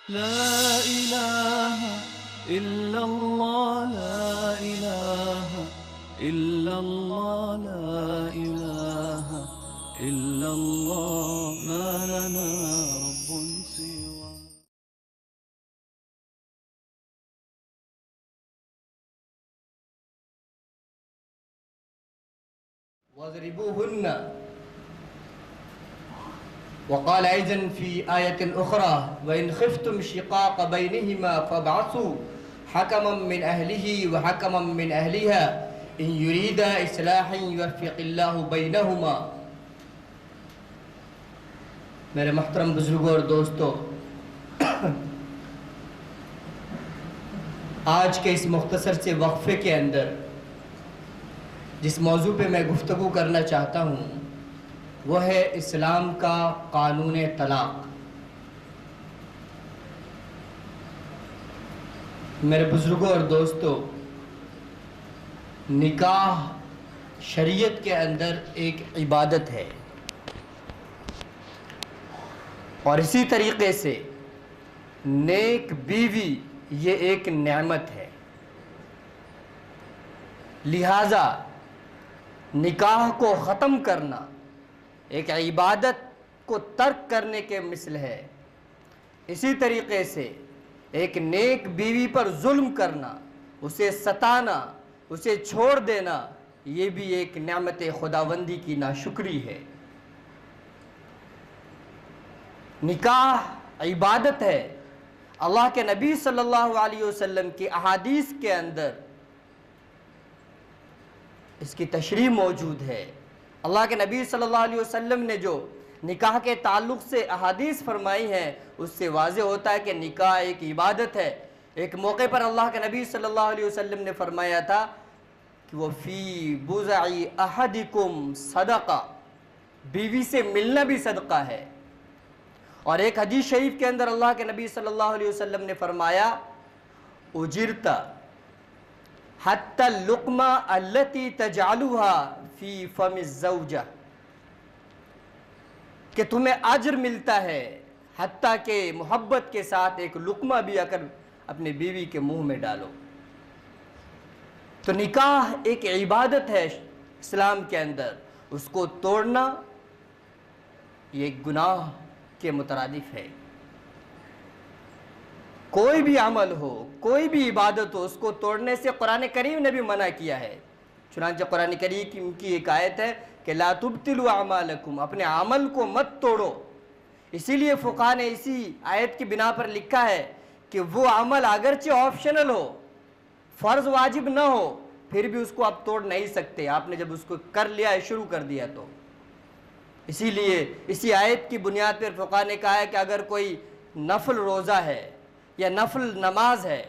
لا إله إلا الله لا إله إلا الله لا إله إلا الله ما لنا رب سوى. واضربوهن. وقال أيضا في آية أخرى وإن خفتم شقاق بينهما فابعثوا حكما من أهله وحكما من أهلها إن يريدا إصلاحا يوفق الله بينهما. میرے محترم بزرگوں اور دوستو، آج کے اس مختصر سے وقفے کے اندر جس موضوع پہ میں گفتگو کرنا چاہتا ہوں وہ ہے اسلام کا قانون طلاق. میرے بزرگوں اور دوستو، نکاح شریعت کے اندر ایک عبادت ہے اور اسی طریقے سے نیک بیوی یہ ایک نعمت ہے. لہذا نکاح کو ختم کرنا ایک عبادت کو ترک کرنے کے مثل ہے. اسی طریقے سے ایک نیک بیوی پر ظلم کرنا، اسے ستانا، اسے چھوڑ دینا، یہ بھی ایک نعمت خداوندی کی ناشکری ہے. نکاح عبادت ہے. اللہ کے نبی صلی اللہ علیہ وسلم کی احادیث کے اندر اس کی تشریح موجود ہے. اللہ کے نبی صلی اللہ علیہ وسلم نے جو نکاح کے تعلق سے احادیث فرمائی ہیں اس سے واضح ہوتا ہے کہ نکاح ایک عبادت ہے. ایک موقع پر اللہ کے نبی صلی اللہ علیہ وسلم نے فرمایا تھا کہ وہ فی بضع احدکم صدقہ، بیوی سے ملنا بھی صدقہ ہے. اور ایک حدیث شریف کے اندر اللہ کے نبی صلی اللہ علیہ وسلم نے فرمایا اجرت حتی اللقمہ التی تجعلها فی فم الزوجہ، کہ تمہیں اجر ملتا ہے حتیٰ کہ محبت کے ساتھ ایک لقمہ بھی اگر اپنے بیوی کے منہ میں ڈالو. تو نکاح ایک عبادت ہے اسلام کے اندر، اس کو توڑنا یہ ایک گناہ کے مترادف ہے. کوئی بھی عمل ہو، کوئی بھی عبادت ہو، اس کو توڑنے سے قرآن کریم نے بھی منع کیا ہے. چنانچہ قرآن کریم کی ایک آیت ہے کہ لا تبطلوا اعمالکم، اپنے عمل کو مت توڑو. اسی لیے فقہاء نے اسی آیت کی بنا پر لکھا ہے کہ وہ عمل اگرچہ آپشنل ہو، فرض واجب نہ ہو، پھر بھی اس کو آپ توڑ نہیں سکتے، آپ نے جب اس کو کر لیا ہے، شروع کر دیا تو. اسی لیے اسی آیت کی بنیاد پر فقہاء نے کہا ہے کہ اگر کوئی نفل روزہ ہے یا نفل نماز ہے،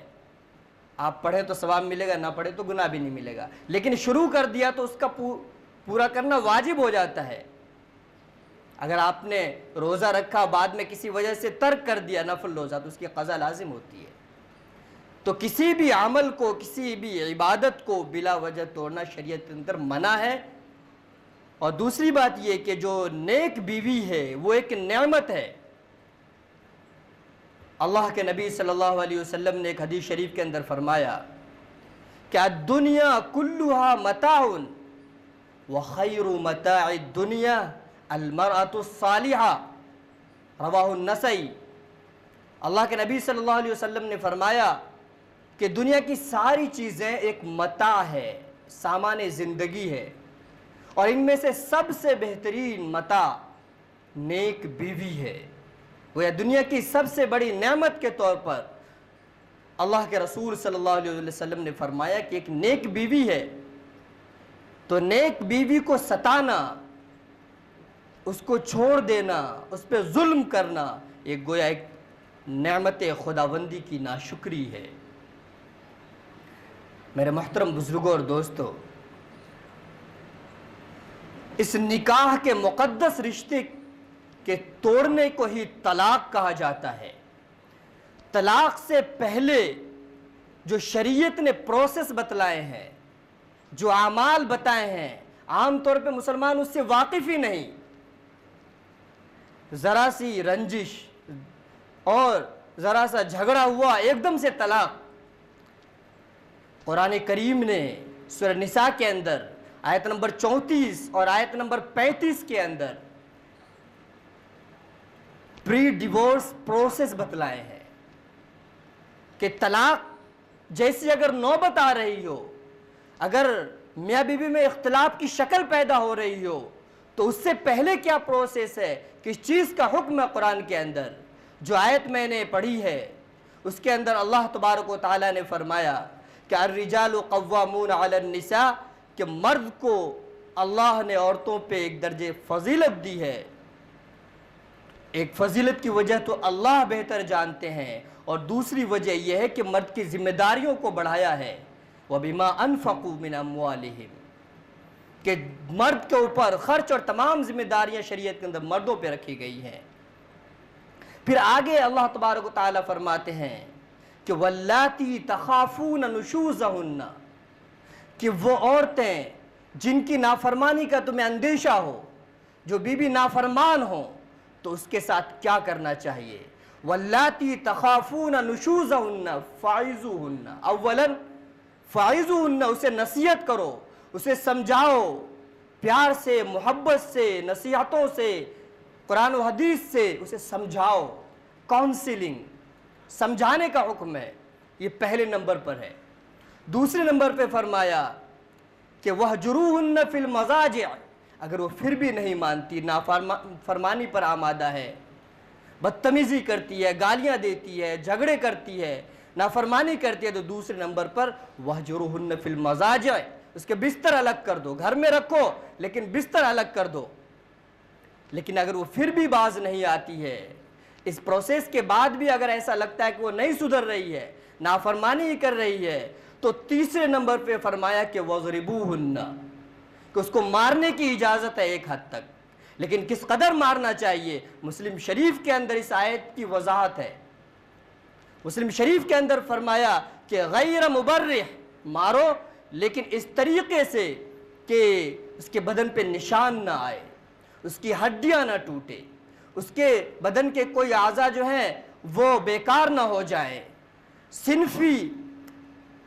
آپ پڑھیں تو ثواب ملے گا، نہ پڑھیں تو گناہ بھی نہیں ملے گا. لیکن شروع کر دیا تو اس کا پورا کرنا واجب ہو جاتا ہے. اگر آپ نے روزہ رکھا بعد میں کسی وجہ سے ترک کر دیا نفل روزہ تو اس کی قضا لازم ہوتی ہے. تو کسی بھی عمل کو، کسی بھی عبادت کو بلا وجہ توڑنا شریعت کے اندر منع ہے. اور دوسری بات یہ کہ جو نیک بیوی ہے وہ ایک نعمت ہے. اللہ کے نبی صلی اللہ علیہ وسلم نے ایک حدیث شریف کے اندر فرمایا کہ الدنیا کلها متاع وخیر متاع الدنیا المرأة الصالحة، رواہ النسائی. اللہ کے نبی صلی اللہ علیہ وسلم نے فرمایا کہ دنیا کی ساری چیزیں ایک متاع ہے، سامان زندگی ہے، اور ان میں سے سب سے بہترین متاع نیک بیوی ہے. وہ دنیا کی سب سے بڑی نعمت کے طور پر اللہ کے رسول صلی اللہ علیہ وسلم نے فرمایا کہ ایک نیک بیوی ہے. تو نیک بیوی کو ستانا، اس کو چھوڑ دینا، اس پہ ظلم کرنا، یہ گویا ایک نعمت خداوندی کی ناشکری ہے. میرے محترم بزرگوں اور دوستو، اس نکاح کے مقدس رشتے کے توڑنے کو ہی طلاق کہا جاتا ہے. طلاق سے پہلے جو شریعت نے پروسیس بتلائے ہیں، جو اعمال بتائے ہیں، عام طور پہ مسلمان اس سے واقف ہی نہیں. ذرا سی رنجش اور ذرا سا جھگڑا ہوا ایک دم سے طلاق. قرآن کریم نے سورہ نساء کے اندر آیت نمبر 34 اور آیت نمبر 35 کے اندر پری ڈیورس پروسیس بتلائے ہیں کہ طلاق جیسی اگر نوبت آ رہی ہو, اگر میاں بیوی میں اختلاف کی شکل پیدا ہو رہی ہو, تو اس سے پہلے کیا پروسیس ہے, کس چیز کا حکم ہے قرآن کے اندر. جو آیت میں نے پڑھی ہے اس کے اندر اللہ تبارک و تعالیٰ نے فرمایا کہ الرجال قوامون علی النساء, کہ مرد کو اللہ نے عورتوں پہ ایک درجے فضیلت دی ہے. ایک فضیلت کی وجہ تو اللہ بہتر جانتے ہیں, اور دوسری وجہ یہ ہے کہ مرد کی ذمہ داریوں کو بڑھایا ہے. وَبِمَا أَنفَقُوا مِنْ أَمْوَالِهِمْ, کہ مرد کے اوپر خرچ اور تمام ذمہ داریاں شریعت کے اندر مردوں پہ رکھی گئی ہیں. پھر آگے اللہ تبارک و تعالیٰ فرماتے ہیں کہ وَاللَّاتِي تَخَافُونَ نُشُوزَهُنَّ, کہ وہ عورتیں جن کی نافرمانی کا تمہیں اندیشہ ہو, جو بیوی نافرمان ہو, تو اس کے ساتھ کیا کرنا چاہیے. وَاللَّاتِي تَخَافُونَ نُشُوزَهُنَّ فَعِظُوهُنَّ, اولاً فَعِظُوهُنَّ, اسے نصیحت کرو, اسے سمجھاؤ, پیار سے, محبت سے, نصیحتوں سے, قرآن و حدیث سے اسے سمجھاؤ. کاؤنسلنگ, سمجھانے کا حکم ہے, یہ پہلے نمبر پر ہے. دوسرے نمبر پہ فرمایا کہ وَهْجُرُوهُنَّ فِي الْمَضَاجِعِ, اگر وہ پھر بھی نہیں مانتی, نافرمانی پر آمادہ ہے, بدتمیزی کرتی ہے, گالیاں دیتی ہے, جھگڑے کرتی ہے, نافرمانی کرتی ہے, تو دوسرے نمبر پر وَهْجُرُوهُنَّ فِي الْمَضَاجِعِ, اس کے بستر الگ کر دو, گھر میں رکھو لیکن بستر الگ کر دو. لیکن اگر وہ پھر بھی باز نہیں آتی ہے, اس پروسیس کے بعد بھی اگر ایسا لگتا ہے کہ وہ نہیں سدھر رہی ہے, نافرمانی ہی کر رہی ہے, تو تیسرے نمبر پہ فرمایا کہ وَضْرِبُوهُنَّ, کہ اس کو مارنے کی اجازت ہے ایک حد تک. لیکن کس قدر مارنا چاہیے, مسلم شریف کے اندر اس آیت کی وضاحت ہے. مسلم شریف کے اندر فرمایا کہ غیر مبرح, مارو لیکن اس طریقے سے کہ اس کے بدن پہ نشان نہ آئے, اس کی ہڈیاں نہ ٹوٹے, اس کے بدن کے کوئی اعضاء جو ہیں وہ بیکار نہ ہو جائیں. صنفی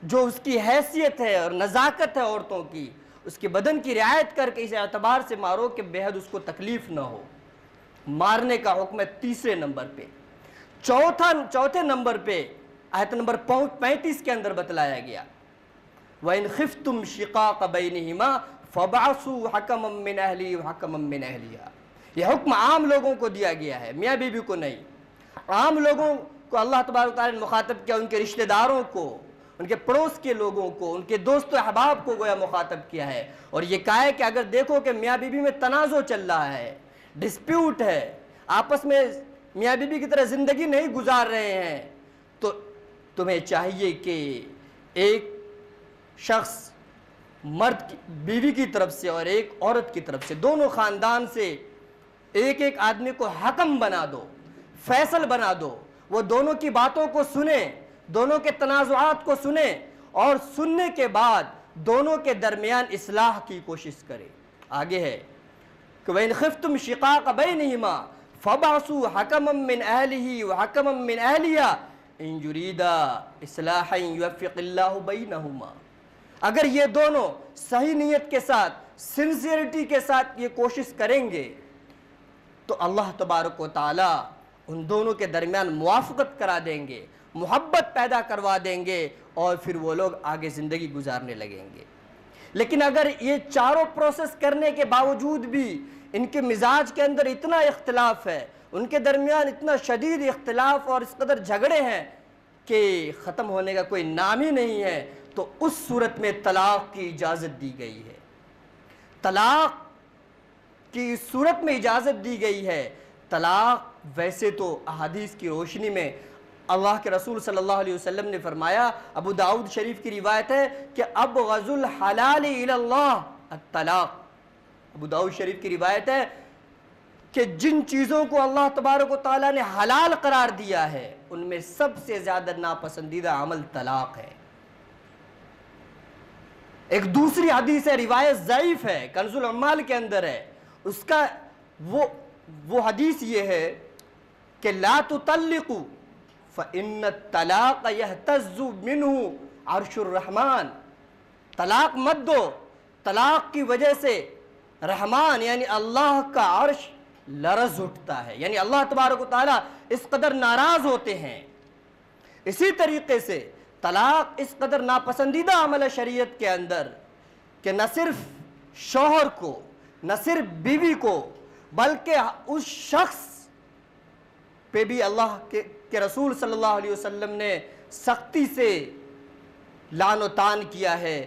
جو اس کی حیثیت ہے اور نزاکت ہے عورتوں کی, اس کے بدن کی رعایت کر کے اس اعتبار سے مارو کہ بے حد اس کو تکلیف نہ ہو. مارنے کا حکم ہے تیسرے نمبر پہ. چوتھے نمبر پہ آیت نمبر 35 کے اندر بتلایا گیا وَإِنْ خِفْتُمْ شِقَاقَ بَيْنِهِمَا فَبَعْثُوا حَكَمًا مِّنْ أَهْلِهِ وَحَكَمًا مِّنْ أَهْلِهَا. یہ حکم عام لوگوں کو دیا گیا ہے, میاں بیوی کو نہیں. عام لوگوں کو اللہ تبارک و تعالیٰ نے مخاطب کیا, ان کے رشتہ داروں کو, ان کے پڑوس کے لوگوں کو, ان کے دوست و احباب کو گویا مخاطب کیا ہے, اور یہ کہا ہے کہ اگر دیکھو کہ میاں بیوی میں تنازع چل رہا ہے, ڈسپیوٹ ہے, آپس میں میاں بیوی کی طرح زندگی نہیں گزار رہے ہیں, تو تمہیں چاہیے کہ ایک شخص مرد بیوی کی طرف سے اور ایک عورت کی طرف سے, دونوں خاندان سے ایک ایک آدمی کو حکم بنا دو, فیصل بنا دو. وہ دونوں کی باتوں کو سنیں, دونوں کے تنازعات کو سنیں, اور سننے کے بعد دونوں کے درمیان اصلاح کی کوشش کریں. آگے ہے کہ وَإِنْ خِفْتُمْ شِقَاقَ بَيْنِهِمَا فَبَعْثُوا حَكَمًا مِّنْ أَهْلِهِ وَحَكَمًا مِّنْ أَهْلِهَا إِنْ يُرِيدَا إِصْلَاحًا يُوَفِّقِ اللَّهُ بَيْنَهُمَا. اگر یہ دونوں صحیح نیت کے ساتھ, سنسیئرٹی کے ساتھ یہ کوشش کریں گے, تو اللہ تبارک و تعالی ان دونوں کے درمیان موافقت کرا دیں گے, محبت پیدا کروا دیں گے, اور پھر وہ لوگ آگے زندگی گزارنے لگیں گے. لیکن اگر یہ چاروں پروسیس کرنے کے باوجود بھی ان کے مزاج کے اندر اتنا اختلاف ہے, ان کے درمیان اتنا شدید اختلاف اور اس قدر جھگڑے ہیں کہ ختم ہونے کا کوئی نام ہی نہیں ہے, تو اس صورت میں طلاق کی اجازت دی گئی ہے. طلاق کی صورت میں اجازت دی گئی ہے. طلاق ویسے تو احادیث کی روشنی میں اللہ کے رسول صلی اللہ علیہ وسلم نے فرمایا, ابو داؤد شریف کی روایت ہے کہ ابغض الحلال الی اللہ الطلاق. ابو داؤد شریف کی روایت ہے کہ جن چیزوں کو اللہ تبارک و تعالیٰ نے حلال قرار دیا ہے, ان میں سب سے زیادہ ناپسندیدہ عمل طلاق ہے. ایک دوسری حدیث ہے, روایت ضعیف ہے, کنز العمال کے اندر ہے, اس کا وہ حدیث یہ ہے کہ لا تطلقوا فَإِنَّ الطَّلَاقَ يَهْتَزُّ مِنْهُ عَرْشُ الرحمن، طلاق مت دو، طلاق کی وجہ سے رحمان یعنی اللہ کا عرش لرز اٹھتا ہے، یعنی اللہ تبارک و تعالیٰ اس قدر ناراض ہوتے ہیں۔ اسی طریقے سے طلاق اس قدر ناپسندیدہ عمل ہے شریعت کے اندر کہ نہ صرف شوہر کو، نہ صرف بیوی کو، بلکہ اس شخص پہ بھی اللہ کے رسول صلی اللہ علیہ وسلم نے سختی سے لعن و طعن کیا ہے،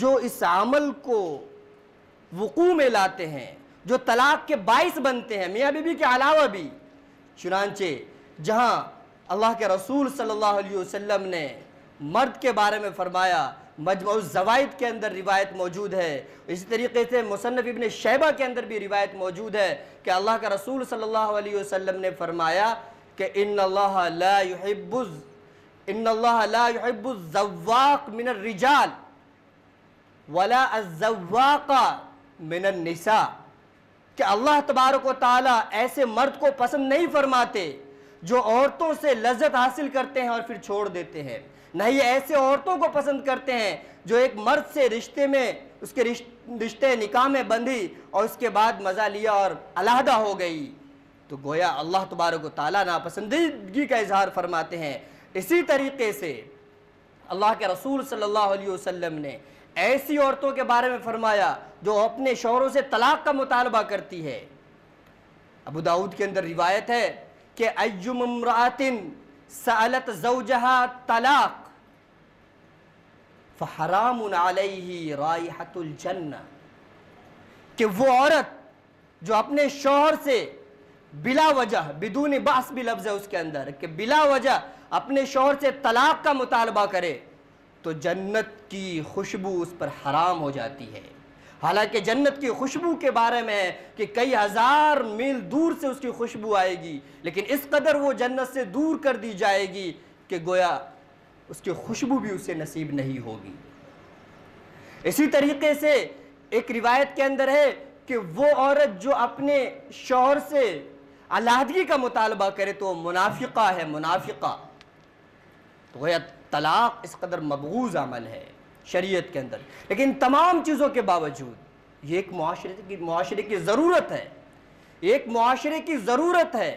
جو اس عمل کو وقوع میں لاتے ہیں، جو طلاق کے باعث بنتے ہیں، میاں بیوی کے علاوہ بھی۔ چنانچہ جہاں اللہ کے رسول صلی اللہ علیہ وسلم نے مرد کے بارے میں فرمایا، مجموع الزوائد کے اندر روایت موجود ہے، اسی طریقے سے مصنف ابن شیبہ کے اندر بھی روایت موجود ہے کہ اللہ کا رسول صلی اللہ علیہ وسلم نے فرمایا کہ ان اللہ لا يحب الزواق من الرجال ولا الزواق من النساء، کہ اللہ تبارک و تعالیٰ ایسے مرد کو پسند نہیں فرماتے جو عورتوں سے لذت حاصل کرتے ہیں اور پھر چھوڑ دیتے ہیں، نہ ہی ایسے عورتوں کو پسند کرتے ہیں جو ایک مرد سے اس کے رشتے نکاح میں بندھی اور اس کے بعد مزہ لیا اور علیحدہ ہو گئی۔ تو گویا اللہ تبارک و تعالیٰ ناپسندیدگی کا اظہار فرماتے ہیں۔ اسی طریقے سے اللہ کے رسول صلی اللہ علیہ وسلم نے ایسی عورتوں کے بارے میں فرمایا جو اپنے شوہروں سے طلاق کا مطالبہ کرتی ہے۔ ابو داؤد کے اندر روایت ہے کہ ایّم امرأۃ سألت زوجها طلاق فحرام علیہ رائحۃ الجنہ، کہ وہ عورت جو اپنے شوہر سے بلا وجہ، بدون بحث بھی لفظ ہے اس کے اندر، کہ بلا وجہ اپنے شوہر سے طلاق کا مطالبہ کرے تو جنت کی خوشبو اس پر حرام ہو جاتی ہے۔ حالانکہ جنت کی خوشبو کے بارے میں ہے کہ کئی ہزار میل دور سے اس کی خوشبو آئے گی، لیکن اس قدر وہ جنت سے دور کر دی جائے گی کہ گویا اس کی خوشبو بھی اسے نصیب نہیں ہوگی۔ اسی طریقے سے ایک روایت کے اندر ہے کہ وہ عورت جو اپنے شوہر سے علیحدگی کا مطالبہ کرے تو منافقہ ہے، منافقہ۔ تو گویا طلاق اس قدر مبغوض عمل ہے شریعت کے اندر، لیکن تمام چیزوں کے باوجود یہ ایک معاشرے کی ضرورت ہے، ایک معاشرے کی ضرورت ہے۔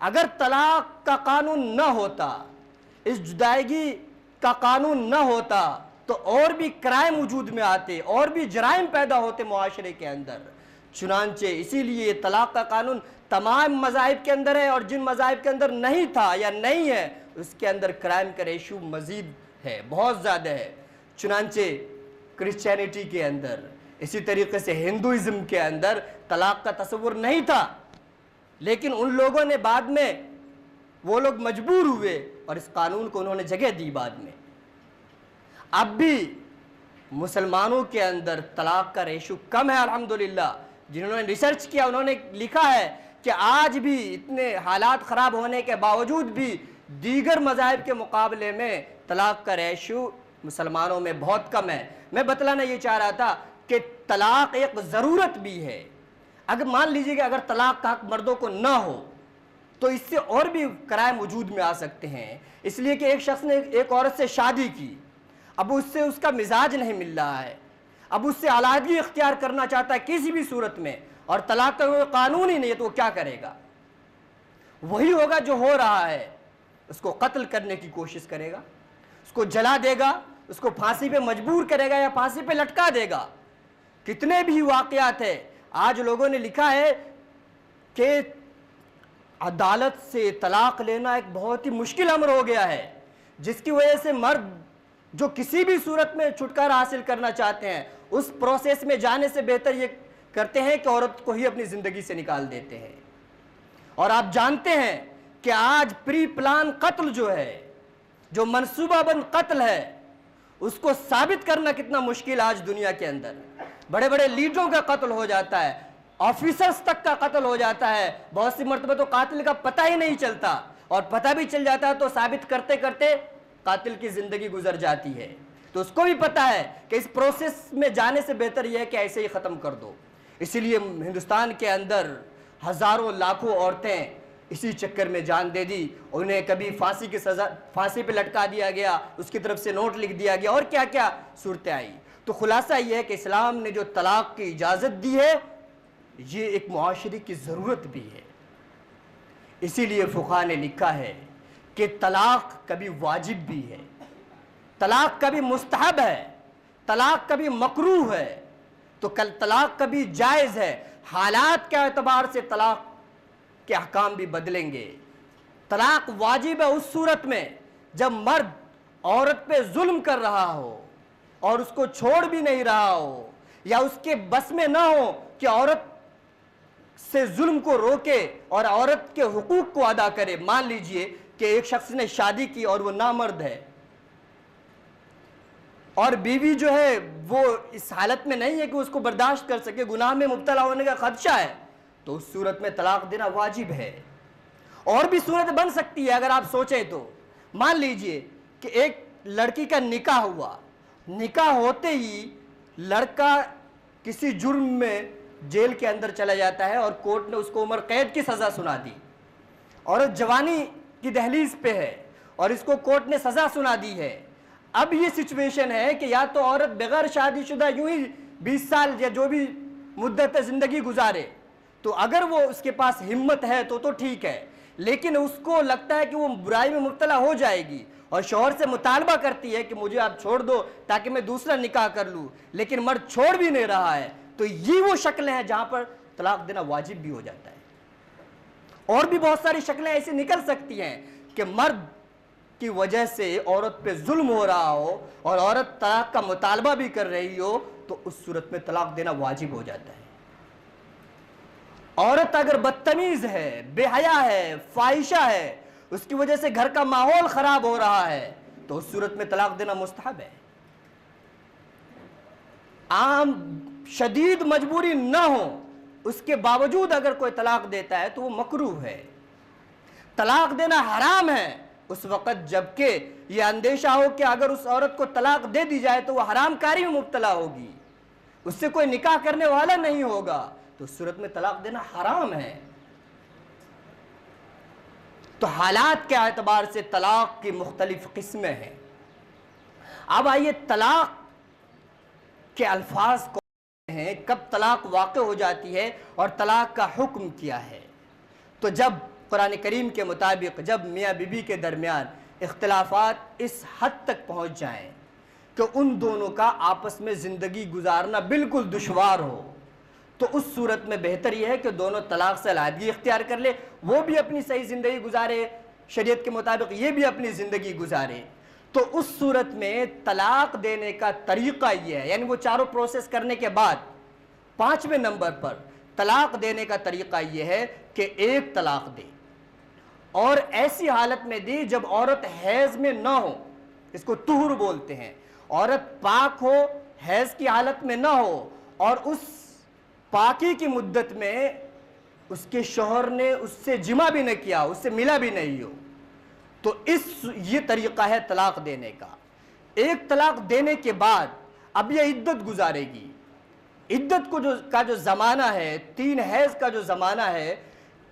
اگر طلاق کا قانون نہ ہوتا، اس جدائیگی کا قانون نہ ہوتا تو اور بھی کرائم وجود میں آتے، اور بھی جرائم پیدا ہوتے معاشرے کے اندر۔ چنانچہ اسی لیے طلاق کا قانون تمام مذاہب کے اندر ہے، اور جن مذاہب کے اندر نہیں تھا یا نہیں ہے اس کے اندر کرائم کا ریشو مزید ہے، بہت زیادہ ہے۔ چنانچہ کرسچینٹی کے اندر، اسی طریقے سے ہندوازم کے اندر طلاق کا تصور نہیں تھا، لیکن ان لوگوں نے بعد میں وہ لوگ مجبور ہوئے اور اس قانون کو انہوں نے جگہ دی بعد میں۔ اب بھی مسلمانوں کے اندر طلاق کا ریشو کم ہے الحمدللہ۔ جنہوں نے ریسرچ کیا انہوں نے لکھا ہے کہ آج بھی اتنے حالات خراب ہونے کے باوجود بھی دیگر مذاہب کے مقابلے میں طلاق کا ریشو مسلمانوں میں بہت کم ہے۔ میں بتلانا یہ چاہ رہا تھا کہ طلاق ایک ضرورت بھی ہے۔ اگر مان لیجئے کہ اگر طلاق کا حق مردوں کو نہ ہو تو اس سے اور بھی کرائم وجود میں آ سکتے ہیں، اس لیے کہ ایک شخص نے ایک عورت سے شادی کی، اب اس سے اس کا مزاج نہیں مل رہا ہے، اب اس سے علیحدگی اختیار کرنا چاہتا ہے کسی بھی صورت میں، اور طلاق کا کوئی قانون ہی نہیں ہے، تو وہ کیا کرے گا؟ وہی ہوگا جو ہو رہا ہے، اس کو قتل کرنے کی کوشش کرے گا، اس کو جلا دے گا، اس کو پھانسی پہ مجبور کرے گا یا پھانسی پہ لٹکا دے گا۔ کتنے بھی واقعات ہیں، آج لوگوں نے لکھا ہے کہ عدالت سے طلاق لینا ایک بہت ہی مشکل امر ہو گیا ہے، جس کی وجہ سے مرد جو کسی بھی صورت میں چھٹکارا حاصل کرنا چاہتے ہیں اس پروسیس میں جانے سے بہتر یہ کرتے ہیں کہ عورت کو ہی اپنی زندگی سے نکال دیتے ہیں۔ اور آپ جانتے ہیں کہ آج پری پلان قتل جو ہے، جو منصوبہ بند قتل ہے، اس کو ثابت کرنا کتنا مشکل آج دنیا کے اندر۔ بڑے بڑے لیڈروں کا قتل ہو جاتا ہے، آفیسرز تک کا قتل ہو جاتا ہے، بہت سی مرتبہ تو قاتل کا پتہ ہی نہیں چلتا، اور پتہ بھی چل جاتا ہے تو ثابت کرتے کرتے قاتل کی زندگی گزر جاتی ہے۔ تو اس کو بھی پتہ ہے کہ اس پروسیس میں جانے سے بہتر یہ ہے کہ ایسے ہی ختم کر دو۔ اسی لیے ہندوستان کے اندر ہزاروں لاکھوں عورتیں اسی چکر میں جان دے دی. انہیں کبھی پھانسی کی سزا، پھانسی پہ لٹکا دیا گیا، اس کی طرف سے نوٹ لکھ دیا گیا، اور کیا کیا صورتیں آئی. تو خلاصہ یہ ہے کہ اسلام نے جو طلاق کی اجازت دی ہے یہ ایک معاشرے کی ضرورت بھی ہے. اسی لیے فقہاء نے لکھا ہے کہ طلاق کبھی واجب بھی ہے، طلاق کبھی مستحب ہے، طلاق کبھی مکروہ ہے، تو طلاق کبھی جائز ہے. حالات کے اعتبار سے طلاق کے احکام بھی بدلیں گے. طلاق واجب ہے اس صورت میں جب مرد عورت پہ ظلم کر رہا ہو اور اس کو چھوڑ بھی نہیں رہا ہو، یا اس کے بس میں نہ ہو کہ عورت سے ظلم کو روکے اور عورت کے حقوق کو ادا کرے. مان لیجئے کہ ایک شخص نے شادی کی اور وہ نامرد ہے، اور بیوی جو ہے وہ اس حالت میں نہیں ہے کہ اس کو برداشت کر سکے، گناہ میں مبتلا ہونے کا خدشہ ہے، تو اس صورت میں طلاق دینا واجب ہے. اور بھی صورت بن سکتی ہے اگر آپ سوچیں تو. مان لیجئے کہ ایک لڑکی کا نکاح ہوا، نکاح ہوتے ہی لڑکا کسی جرم میں جیل کے اندر چلا جاتا ہے اور کورٹ نے اس کو عمر قید کی سزا سنا دی. عورت جوانی کی دہلیز پہ ہے اور اس کو کورٹ نے سزا سنا دی ہے. اب یہ سچویشن ہے کہ یا تو عورت بغیر شادی شدہ یوں ہی 20 سال یا جو بھی مدت زندگی گزارے، تو اگر وہ اس کے پاس ہمت ہے تو ٹھیک ہے، لیکن اس کو لگتا ہے کہ وہ برائی میں مبتلا ہو جائے گی اور شوہر سے مطالبہ کرتی ہے کہ مجھے آپ چھوڑ دو تاکہ میں دوسرا نکاح کر لوں، لیکن مرد چھوڑ بھی نہیں رہا ہے، تو یہ وہ شکلیں ہیں جہاں پر طلاق دینا واجب بھی ہو جاتا ہے. اور بھی بہت ساری شکلیں ایسی نکل سکتی ہیں کہ مرد کی وجہ سے عورت پہ ظلم ہو رہا ہو اور عورت طلاق کا مطالبہ بھی کر رہی ہو، تو اس صورت میں طلاق دینا واجب ہو جاتا ہے. عورت اگر بدتمیز ہے، بے حیا ہے، فاحشہ ہے، اس کی وجہ سے گھر کا ماحول خراب ہو رہا ہے، تو اس صورت میں طلاق دینا مستحب ہے. عام شدید مجبوری نہ ہو اس کے باوجود اگر کوئی طلاق دیتا ہے تو وہ مکروہ ہے. طلاق دینا حرام ہے اس وقت جبکہ یہ اندیشہ ہو کہ اگر اس عورت کو طلاق دے دی جائے تو وہ حرام کاری میں مبتلا ہوگی، اس سے کوئی نکاح کرنے والا نہیں ہوگا، تو اس صورت میں طلاق دینا حرام ہے. تو حالات کے اعتبار سے طلاق کی مختلف قسمیں ہیں. اب آئیے طلاق کے الفاظ کون ہیں، کب طلاق واقع ہو جاتی ہے اور طلاق کا حکم کیا ہے. تو جب قرآن کریم کے مطابق جب میاں بیوی کے درمیان اختلافات اس حد تک پہنچ جائیں کہ ان دونوں کا آپس میں زندگی گزارنا بالکل دشوار ہو، تو اس صورت میں بہتر یہ ہے کہ دونوں طلاق سے علیحدگی اختیار کر لے، وہ بھی اپنی صحیح زندگی گزارے شریعت کے مطابق، یہ بھی اپنی زندگی گزارے. تو اس صورت میں طلاق دینے کا طریقہ یہ ہے، یعنی وہ چاروں پروسیس کرنے کے بعد 5ویں نمبر پر طلاق دینے کا طریقہ یہ ہے کہ ایک طلاق دے، اور ایسی حالت میں دی جب عورت حیض میں نہ ہو، اس کو طہر بولتے ہیں. عورت پاک ہو، حیض کی حالت میں نہ ہو، اور اس پاکی کی مدت میں اس کے شوہر نے اس سے جمع بھی نہ کیا، اس سے ملا بھی نہیں ہو، تو یہ طریقہ ہے طلاق دینے کا. ایک طلاق دینے کے بعد اب یہ عدت گزارے گی. عدت کا جو زمانہ ہے، 3 حیض کا جو زمانہ ہے،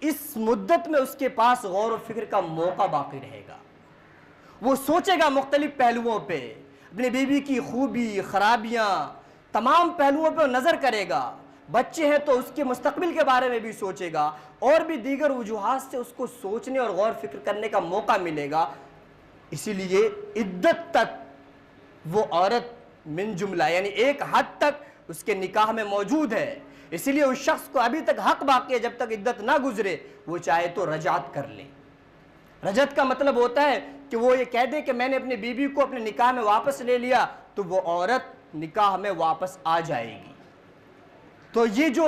اس مدت میں اس کے پاس غور و فکر کا موقع باقی رہے گا. وہ سوچے گا مختلف پہلوؤں پہ، اپنی بیوی کی خوبی خرابیاں تمام پہلوؤں پہ نظر کرے گا. بچے ہیں تو اس کے مستقبل کے بارے میں بھی سوچے گا، اور بھی دیگر وجوہات سے اس کو سوچنے اور غور فکر کرنے کا موقع ملے گا. اسی لیے عدت تک وہ عورت من جملہ یعنی ایک حد تک اس کے نکاح میں موجود ہے. اسی لیے اس شخص کو ابھی تک حق باقی ہے جب تک عدت نہ گزرے وہ چاہے تو رجعت کر لے. رجعت کا مطلب ہوتا ہے کہ وہ یہ کہہ دے کہ میں نے اپنی بیوی کو اپنے نکاح میں واپس لے لیا، تو وہ عورت نکاح میں واپس آ جائے گی. تو یہ جو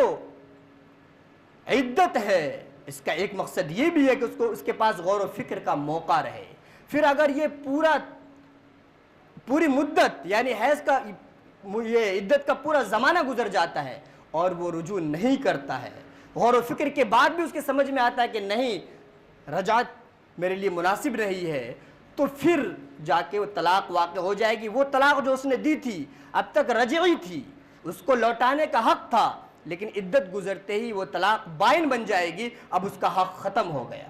عدت ہے اس کا ایک مقصد یہ بھی ہے کہ اس کے پاس غور و فکر کا موقع رہے. پھر اگر یہ پوری مدت یعنی حیض کا یہ عدت کا پورا زمانہ گزر جاتا ہے اور وہ رجوع نہیں کرتا ہے، غور و فکر کے بعد بھی اس کے سمجھ میں آتا ہے کہ نہیں رجعت میرے لیے مناسب رہی ہے، تو پھر جا کے وہ طلاق واقع ہو جائے گی. وہ طلاق جو اس نے دی تھی اب تک رجعی تھی، اس کو لوٹانے کا حق تھا، لیکن عدت گزرتے ہی وہ طلاق بائن بن جائے گی، اب اس کا حق ختم ہو گیا.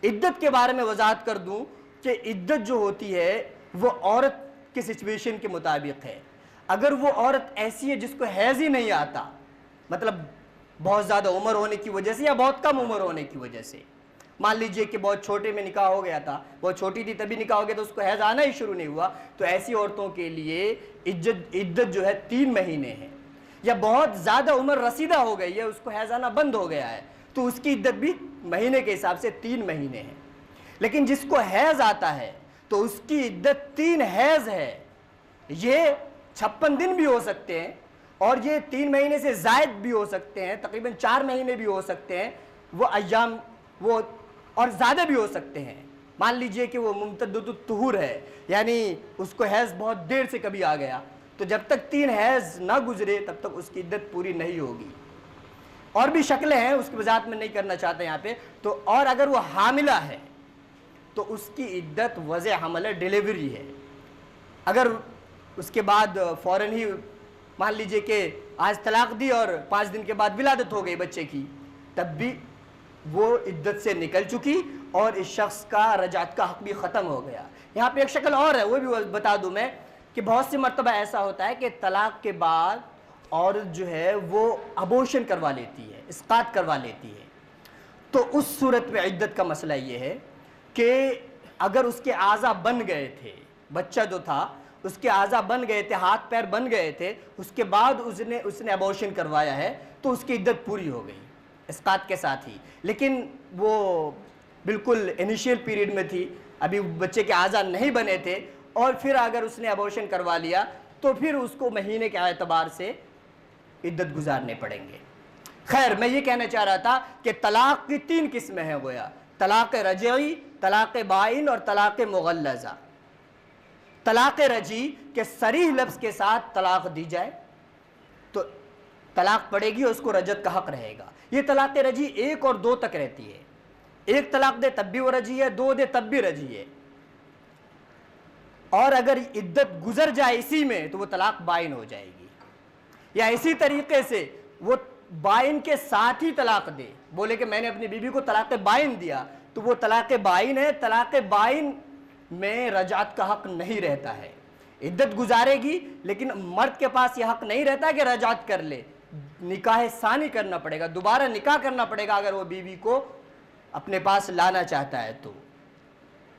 عدت کے بارے میں وضاحت کر دوں کہ عدت جو ہوتی ہے وہ عورت کی سچویشن کے مطابق ہے. اگر وہ عورت ایسی ہے جس کو حیض ہی نہیں آتا، مطلب بہت زیادہ عمر ہونے کی وجہ سے یا بہت کم عمر ہونے کی وجہ سے، مان لیجئے کہ بہت چھوٹے میں نکاح ہو گیا تھا، بہت چھوٹی تھی تبھی نکاح ہو گیا تو اس کو حیض آنا ہی شروع نہیں ہوا، تو ایسی عورتوں کے لیے عدت جو ہے 3 مہینے ہے. یا بہت زیادہ عمر رسیدہ ہو گئی ہے، اس کو حیض آنا بند ہو گیا ہے، تو اس کی عدت بھی مہینے کے حساب سے 3 مہینے ہے. لیکن جس کو حیض آتا ہے تو اس کی عدت 3 حیض ہے. یہ 56 دن بھی ہو سکتے ہیں اور یہ 3 مہینے سے زائد بھی ہو سکتے ہیں، تقریباً 4 مہینے بھی ہو سکتے ہیں، وہ ایام وہ اور زیادہ بھی ہو سکتے ہیں. مان لیجئے کہ وہ ممتدۃ الطہور ہے، یعنی اس کو حیض بہت دیر سے کبھی آ گیا، تو جب تک 3 حیض نہ گزرے تب تک اس کی عدت پوری نہیں ہوگی. اور بھی شکلیں ہیں، اس کی وضاحت میں نہیں کرنا چاہتا یہاں پہ. تو اور اگر وہ حاملہ ہے تو اس کی عدت وضع حمل ہے، ڈیلیوری ہے. اگر اس کے بعد فوراً ہی مان لیجئے کہ آج طلاق دی اور 5 دن کے بعد ولادت ہو گئی بچے کی، تب بھی وہ عدت سے نکل چکی اور اس شخص کا رجعت کا حق بھی ختم ہو گیا. یہاں پہ ایک شکل اور ہے، وہ بھی بتا دوں میں کہ بہت سی مرتبہ ایسا ہوتا ہے کہ طلاق کے بعد عورت جو ہے وہ ابورشن کروا لیتی ہے، اسقاط کروا لیتی ہے. تو اس صورت میں عدت کا مسئلہ یہ ہے کہ اگر اس کے اعضاء بن گئے تھے، بچہ جو تھا اس کے اعضاء بن گئے تھے، ہاتھ پیر بن گئے تھے، اس کے بعد اس نے ابورشن کروایا ہے تو اس کی عدت پوری ہو گئی اسقاط کے ساتھ ہی. لیکن وہ بالکل انیشیل پیریڈ میں تھی، ابھی بچے کے اعضاء نہیں بنے تھے، اور پھر اگر اس نے ابورشن کروا لیا تو پھر اس کو مہینے کے اعتبار سے عدت گزارنے پڑیں گے. خیر، میں یہ کہنا چاہ رہا تھا کہ طلاق کی 3 قسمیں ہیں گویا: طلاق رجعی، طلاق بائن اور طلاق مغلظہ. طلاق رجعی کہ صریح لفظ کے ساتھ طلاق دی جائے تو طلاق پڑے گی اور اس کو رجعت کا حق رہے گا. یہ طلاق رجعی 1 اور 2 تک رہتی ہے. 1 طلاق دے تب بھی وہ رجعی ہے، 2 دے تب بھی رجعی ہے. اور اگر عدت گزر جائے اسی میں تو وہ طلاق بائن ہو جائے گی. یا اسی طریقے سے وہ بائن کے ساتھ ہی طلاق دے، بولے کہ میں نے اپنی بیوی کو طلاق بائن دیا، تو وہ طلاق بائن ہے. طلاق بائن میں رجعت کا حق نہیں رہتا ہے. عدت گزارے گی لیکن مرد کے پاس یہ حق نہیں رہتا کہ رجعت کر لے. نکاح ثانی کرنا پڑے گا، دوبارہ نکاح کرنا پڑے گا اگر وہ بیوی کو اپنے پاس لانا چاہتا ہے. تو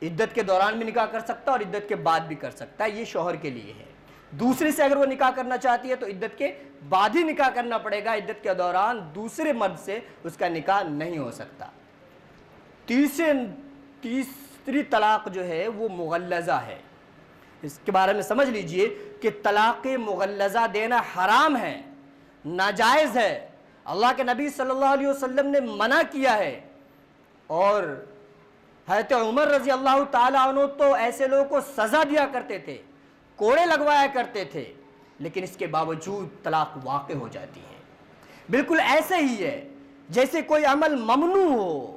عدت کے دوران بھی نکاح کر سکتا ہے اور عدت کے بعد بھی کر سکتا ہے. یہ شوہر کے لیے ہے. دوسرے سے اگر وہ نکاح کرنا چاہتی ہے تو عدت کے بعد ہی نکاح کرنا پڑے گا. عدت کے دوران دوسرے مرد سے اس کا نکاح نہیں ہو سکتا. تیسری طلاق جو ہے وہ مغلظہ ہے. اس کے بارے میں سمجھ لیجئے کہ طلاق مغلظہ دینا حرام ہے، ناجائز ہے. اللہ کے نبی صلی اللہ علیہ وسلم نے منع کیا ہے. اور حضرت عمر رضی اللہ تعالیٰ عنہ تو ایسے لوگوں کو سزا دیا کرتے تھے، کوڑے لگوایا کرتے تھے، لیکن اس کے باوجود طلاق واقع ہو جاتی ہے. بالکل ایسے ہی ہے جیسے کوئی عمل ممنوع ہو،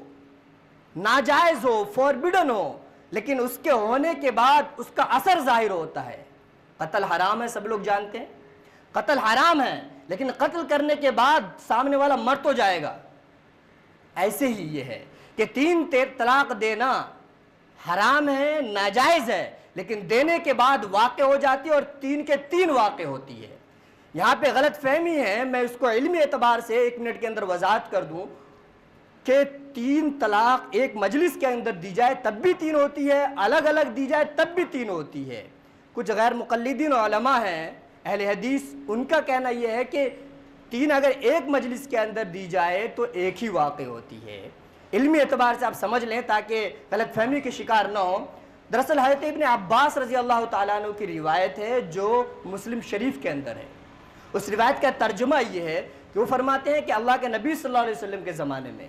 ناجائز ہو، فوربڈن ہو، لیکن اس کے ہونے کے بعد اس کا اثر ظاہر ہوتا ہے. قتل حرام ہے، سب لوگ جانتے ہیں قتل حرام ہے، لیکن قتل کرنے کے بعد سامنے والا مر تو جائے گا. ایسے ہی یہ ہے کہ 3 طلاق دینا حرام ہے، ناجائز ہے، لیکن دینے کے بعد واقع ہو جاتی ہے اور 3 کے 3 واقع ہوتی ہے. یہاں پہ غلط فہمی ہے، میں اس کو علمی اعتبار سے 1 منٹ کے اندر وضاحت کر دوں کہ 3 طلاق ایک مجلس کے اندر دی جائے تب بھی 3 ہوتی ہے، الگ الگ دی جائے تب بھی 3 ہوتی ہے. کچھ غیر مقلدین علماء ہیں اہل حدیث، ان کا کہنا یہ ہے کہ 3 اگر ایک مجلس کے اندر دی جائے تو ایک ہی واقع ہوتی ہے. علمی اعتبار سے آپ سمجھ لیں تاکہ غلط فہمی کے شکار نہ ہوں. دراصل حضرت ابن عباس رضی اللہ تعالیٰ عنہ کی روایت ہے جو مسلم شریف کے اندر ہے. اس روایت کا ترجمہ یہ ہے کہ وہ فرماتے ہیں کہ اللہ کے نبی صلی اللہ علیہ وسلم کے زمانے میں،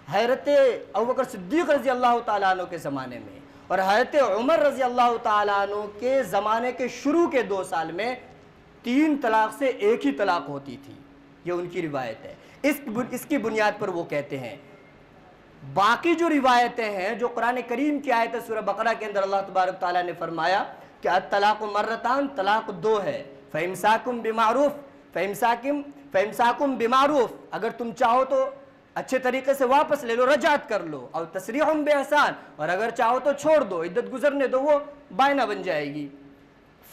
حضرت ابوبکر صدیق رضی اللہ تعالیٰ عنہ کے زمانے میں اور حضرت عمر رضی اللہ تعالیٰ عنہ کے زمانے کے شروع کے 2 سال میں 3 طلاق سے ایک ہی طلاق ہوتی تھی. یہ ان کی روایت ہے. اس کی بنیاد پر وہ کہتے ہیں. باقی جو روایتیں ہیں جو قرآن کریم کی آیت سورہ بقرہ کے اندر اللہ تبارک تعالیٰ نے فرمایا کہ الطلاق مرتان، طلاق 2 ہے، فَإِمْسَاكُمْ بِمَعْرُوف، فَإِمْسَاكُمْ بِمَعْرُوف، اگر تم چاہو تو اچھے طریقے سے واپس لے لو، رجعت کر لو، اور تسریح بِإحسان، اور اگر چاہو تو چھوڑ دو، عدت گزرنے دو، وہ بائنا بن جائے گی۔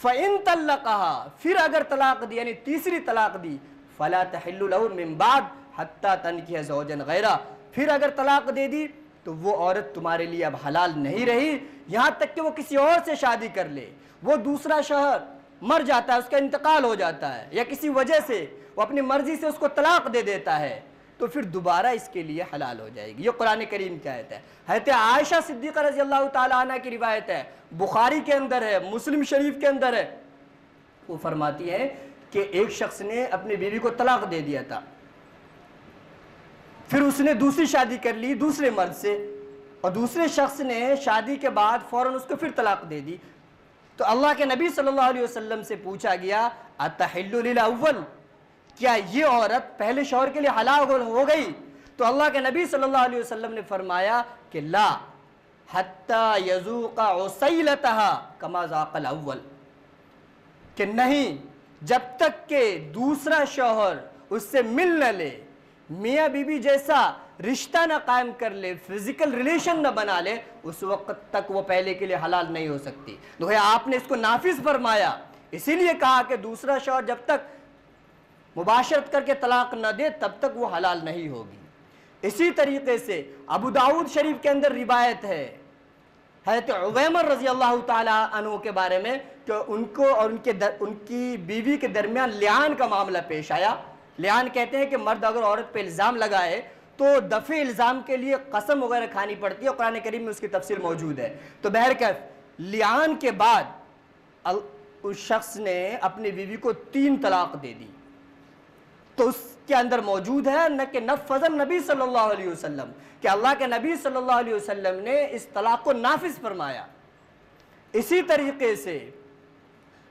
فَإِن طَلَّقَهَا، پھر اگر طلاق دی یعنی تیسری طلاق دی، فَلَا تَحِلُّ لَهُ مِن بَعْدُ حَتَّى تَنكِحَ زَوْجًا غَيْرَهُ، پھر اگر طلاق دے دی تو وہ عورت تمہارے لیے اب حلال نہیں رہی یہاں تک کہ وہ کسی اور سے شادی کر لے۔ وہ دوسرا شوہر مر جاتا ہے، اس کا انتقال ہو جاتا ہے، یا کسی وجہ سے وہ اپنی مرضی سے اس کو طلاق دے دیتا ہے، تو پھر دوبارہ اس کے لیے حلال ہو جائے گی۔ یہ قرآن کریم کی آیت ہے۔ حضرت عائشہ صدیقہ رضی اللہ تعالیٰ عنہ کی روایت ہے، بخاری کے اندر ہے، مسلم شریف کے اندر ہے، وہ فرماتی ہے کہ ایک شخص نے اپنی بیوی کو طلاق دے دیا تھا، پھر اس نے دوسری شادی کر لی دوسرے مرد سے، اور دوسرے شخص نے شادی کے بعد فوراً اس کو پھر طلاق دے دی، تو اللہ کے نبی صلی اللہ علیہ وسلم سے پوچھا گیا اتحل للاول، کیا یہ عورت پہلے شوہر کے لیے حلال ہو گئی؟ تو اللہ کے نبی صلی اللہ علیہ وسلم نے فرمایا کہ لا حتی یذوق عسیلتها کما ذاق الاول، کہ نہیں جب تک کہ دوسرا شوہر اس سے مل نہ لے، میاں بیوی جیسا رشتہ نہ قائم کر لے، فزیکل ریلیشن نہ بنا لے، اس وقت تک وہ پہلے کے لیے حلال نہیں ہو سکتی۔ تو آپ نے اس کو نافذ فرمایا، اسی لیے کہا کہ دوسرا شوہر جب تک مباشرت کر کے طلاق نہ دے تب تک وہ حلال نہیں ہوگی۔ اسی طریقے سے ابو داؤد شریف کے اندر روایت ہے حضرت عویمر رضی اللہ تعالیٰ عنہ کے بارے میں کہ ان کو اور ان کی بیوی کے درمیان لعان کا معاملہ پیش آیا۔ لعان کہتے ہیں کہ مرد اگر عورت پہ الزام لگائے تو دفع الزام کے لیے قسم وغیرہ کھانی پڑتی ہے، اور قرآن کریم میں اس کی تفصیل موجود ہے۔ تو بہرکیف لعان کے بعد اس شخص نے اپنی بیوی کو 3 طلاق دے دی، تو اس کے اندر موجود ہے نہ کہ نفذ النبی صلی اللہ علیہ وسلم، کہ اللہ کے نبی صلی اللہ علیہ وسلم نے اس طلاق کو نافذ فرمایا۔ اسی طریقے سے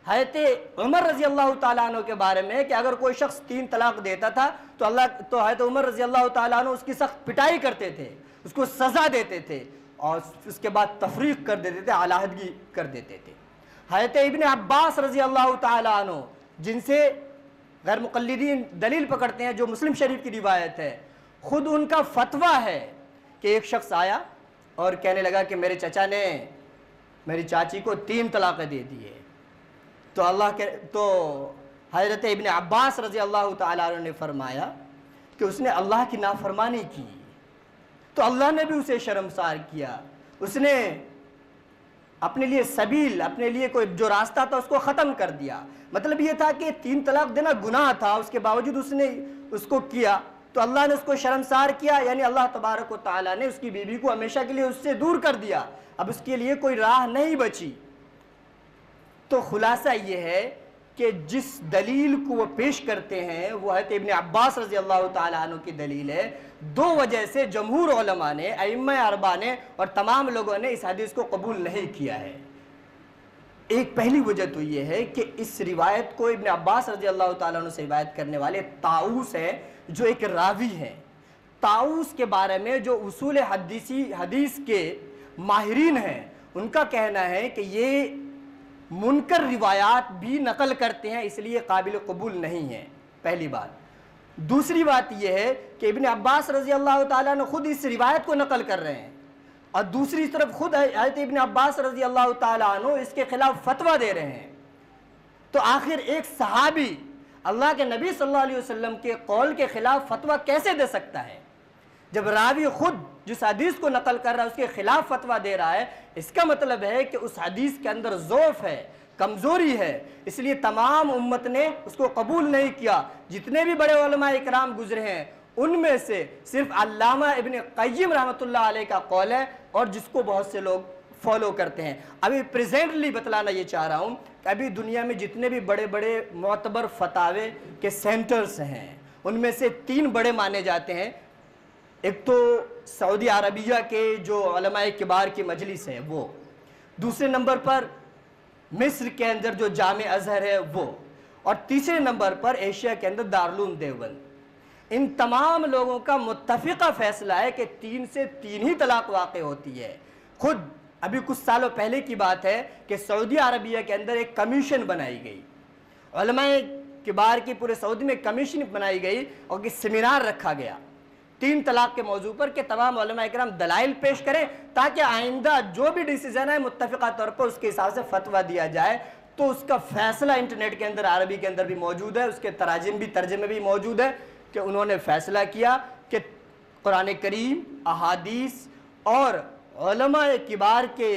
حضرت عمر رضی اللہ تعالیٰ عنہ کے بارے میں کہ اگر کوئی شخص 3 طلاق دیتا تھا تو حضرت عمر رضی اللہ تعالیٰ عنہ اس کی سخت پٹائی کرتے تھے، اس کو سزا دیتے تھے، اور اس کے بعد تفریق کر دیتے تھے، علیحدگی کر دیتے تھے۔ حضرت ابن عباس رضی اللہ تعالیٰ عنہ، جن سے غیر مقلدین دلیل پکڑتے ہیں، جو مسلم شریف کی روایت ہے، خود ان کا فتویٰ ہے کہ ایک شخص آیا اور کہنے لگا کہ میرے چچا نے میری چاچی کو 3 طلاقیں دے دیے، تو حضرت ابن عباس رضی اللہ تعالیٰ عنہ نے فرمایا کہ اس نے اللہ کی نافرمانی کی، تو اللہ نے بھی اسے شرمسار کیا، اس نے اپنے لیے سبیل، اپنے لیے کوئی جو راستہ تھا اس کو ختم کر دیا۔ مطلب یہ تھا کہ 3 طلاق دینا گناہ تھا، اس کے باوجود اس نے اس کو کیا، تو اللہ نے اس کو شرمسار کیا، یعنی اللہ تبارک و تعالیٰ نے اس کی بیوی کو ہمیشہ کے لیے اس سے دور کر دیا، اب اس کے لیے کوئی راہ نہیں بچی۔ تو خلاصہ یہ ہے کہ جس دلیل کو وہ پیش کرتے ہیں وہ حضرت ابن عباس رضی اللہ تعالیٰ عنہ کی دلیل ہے۔ 2 وجہ سے جمہور علماء نے، ائمہ 4 نے اور تمام لوگوں نے اس حدیث کو قبول نہیں کیا ہے۔ ایک پہلی وجہ تو یہ ہے کہ اس روایت کو ابن عباس رضی اللہ تعالیٰ عنہ سے روایت کرنے والے طاؤس ہیں، جو ایک راوی ہیں۔ طاؤس کے بارے میں جو اصول حدیث کے ماہرین ہیں ان کا کہنا ہے کہ یہ منکر روایات بھی نقل کرتے ہیں، اس لیے قابل قبول نہیں ہے، پہلی بات۔ دوسری بات یہ ہے کہ ابن عباس رضی اللہ تعالیٰ نے خود اس روایت کو نقل کر رہے ہیں، اور دوسری طرف خود حضرت ابن عباس رضی اللہ تعالیٰ عنہ اس کے خلاف فتویٰ دے رہے ہیں۔ تو آخر ایک صحابی اللہ کے نبی صلی اللہ علیہ وسلم کے قول کے خلاف فتویٰ کیسے دے سکتا ہے؟ جب راوی خود جس حدیث کو نقل کر رہا ہے اس کے خلاف فتویٰ دے رہا ہے، اس کا مطلب ہے کہ اس حدیث کے اندر ضعف ہے، کمزوری ہے، اس لیے تمام امت نے اس کو قبول نہیں کیا۔ جتنے بھی بڑے علماء اکرام گزرے ہیں ان میں سے صرف علامہ ابن قیم رحمۃ اللہ علیہ کا قول ہے، اور جس کو بہت سے لوگ فالو کرتے ہیں۔ ابھی پریزنٹلی بتلانا یہ چاہ رہا ہوں کہ ابھی دنیا میں جتنے بھی بڑے بڑے معتبر فتاوے کے سینٹرز ہیں ان میں سے 3 بڑے مانے جاتے ہیں۔ ایک تو سعودی عربیہ کے جو علماء کبار کی مجلس ہے وہ، دوسرے نمبر پر مصر کے اندر جو جامع ازہر ہے وہ، اور تیسرے نمبر پر ایشیا کے اندر دارالعلوم دیوبند۔ ان تمام لوگوں کا متفقہ فیصلہ ہے کہ 3 سے 3 ہی طلاق واقع ہوتی ہے۔ خود ابھی کچھ سالوں پہلے کی بات ہے کہ سعودی عربیہ کے اندر ایک کمیشن بنائی گئی، علماء کبار کی پورے سعودی میں کمیشن بنائی گئی اور ایک سیمینار رکھا گیا 3 طلاق کے موضوع پر کہ تمام علماء کرام دلائل پیش کریں تاکہ آئندہ جو بھی ڈیسیزن ہے متفقہ طور پر اس کے حساب سے فتویٰ دیا جائے. تو اس کا فیصلہ انٹرنیٹ کے اندر عربی کے اندر بھی موجود ہے, اس کے تراجم بھی ترجمے بھی موجود ہے کہ انہوں نے فیصلہ کیا کہ قرآن کریم, احادیث اور علماء کبار کے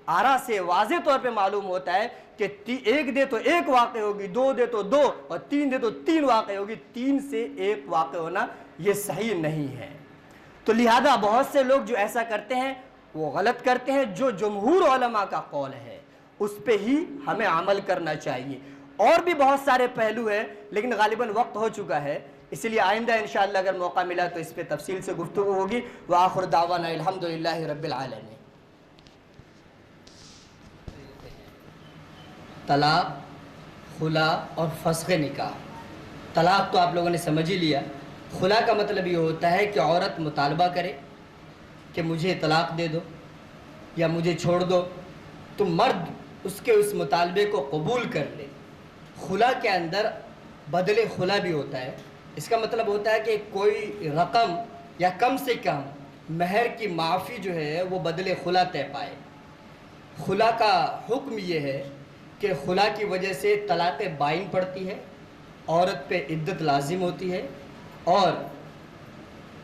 آراء سے واضح طور پہ معلوم ہوتا ہے کہ 1 دے تو 1 واقع ہوگی, 2 دے تو 2 اور 3 دے تو 3 واقع ہوگی. 3 سے 1 واقع ہونا یہ صحیح نہیں ہے. تو لہذا بہت سے لوگ جو ایسا کرتے ہیں وہ غلط کرتے ہیں. جو جمہور علماء کا قول ہے اس پہ ہی ہمیں عمل کرنا چاہیے. اور بھی بہت سارے پہلو ہیں لیکن غالباً وقت ہو چکا ہے, اس لیے آئندہ انشاءاللہ اگر موقع ملا تو اس پہ تفصیل سے گفتگو ہوگی. وآخر دعوانا الحمدللہ رب العالمین. طلاق, خلا اور فسخ نکاح. طلاق تو آپ لوگوں نے سمجھ ہی لیا. خلا کا مطلب یہ ہوتا ہے کہ عورت مطالبہ کرے کہ مجھے طلاق دے دو یا مجھے چھوڑ دو, تو مرد اس کے اس مطالبے کو قبول کر لے. خلا کے اندر بدل خلا بھی ہوتا ہے. اس کا مطلب ہوتا ہے کہ کوئی رقم یا کم سے کم مہر کی معافی جو ہے وہ بدل خلا طے پائے. خلا کا حکم یہ ہے کہ خلا کی وجہ سے طلاق بائن پڑتی ہے, عورت پہ عدت لازم ہوتی ہے اور